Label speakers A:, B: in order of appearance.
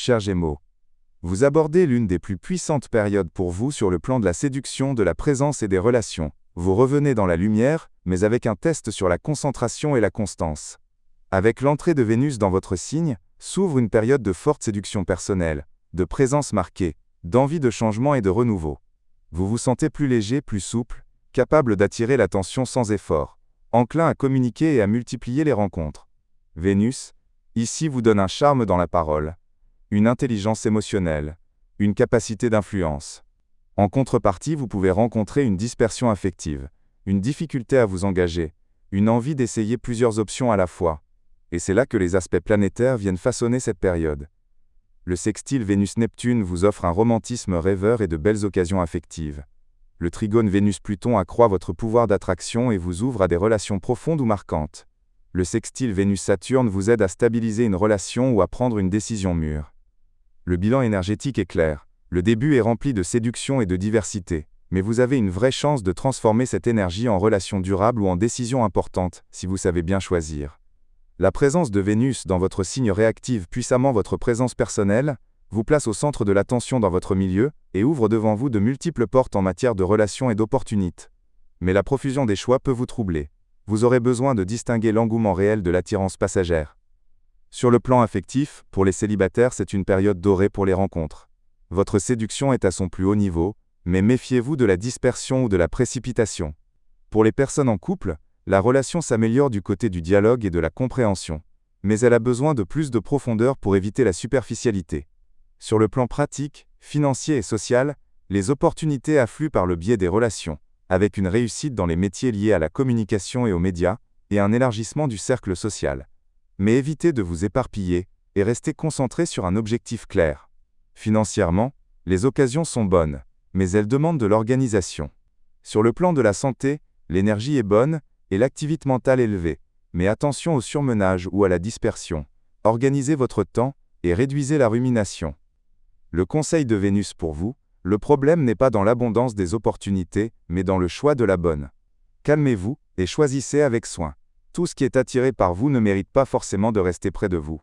A: Chers Gémeaux, vous abordez l'une des plus puissantes périodes pour vous sur le plan de la séduction, de la présence et des relations. Vous revenez dans la lumière, mais avec un test sur la concentration et la constance. Avec l'entrée de Vénus dans votre signe, s'ouvre une période de forte séduction personnelle, de présence marquée, d'envie de changement et de renouveau. Vous vous sentez plus léger, plus souple, capable d'attirer l'attention sans effort, enclin à communiquer et à multiplier les rencontres. Vénus, ici vous donne un charme dans la parole, une intelligence émotionnelle, une capacité d'influence. En contrepartie, vous pouvez rencontrer une dispersion affective, une difficulté à vous engager, une envie d'essayer plusieurs options à la fois. Et c'est là que les aspects planétaires viennent façonner cette période. Le sextile Vénus-Neptune vous offre un romantisme rêveur et de belles occasions affectives. Le trigone Vénus-Pluton accroît votre pouvoir d'attraction et vous ouvre à des relations profondes ou marquantes. Le sextile Vénus-Saturne vous aide à stabiliser une relation ou à prendre une décision mûre. Le bilan énergétique est clair. Le début est rempli de séduction et de diversité, mais vous avez une vraie chance de transformer cette énergie en relation durable ou en décision importante, si vous savez bien choisir. La présence de Vénus dans votre signe réactive puissamment votre présence personnelle, vous place au centre de l'attention dans votre milieu, et ouvre devant vous de multiples portes en matière de relations et d'opportunités. Mais la profusion des choix peut vous troubler. Vous aurez besoin de distinguer l'engouement réel de l'attirance passagère. Sur le plan affectif, pour les célibataires, c'est une période dorée pour les rencontres. Votre séduction est à son plus haut niveau, mais méfiez-vous de la dispersion ou de la précipitation. Pour les personnes en couple, la relation s'améliore du côté du dialogue et de la compréhension, mais elle a besoin de plus de profondeur pour éviter la superficialité. Sur le plan pratique, financier et social, les opportunités affluent par le biais des relations, avec une réussite dans les métiers liés à la communication et aux médias, et un élargissement du cercle social. Mais évitez de vous éparpiller, et restez concentré sur un objectif clair. Financièrement, les occasions sont bonnes, mais elles demandent de l'organisation. Sur le plan de la santé, l'énergie est bonne, et l'activité mentale élevée, mais attention au surmenage ou à la dispersion. Organisez votre temps, et réduisez la rumination. Le conseil de Vénus pour vous, le problème n'est pas dans l'abondance des opportunités, mais dans le choix de la bonne. Calmez-vous, et choisissez avec soin. Tout ce qui est attiré par vous ne mérite pas forcément de rester près de vous.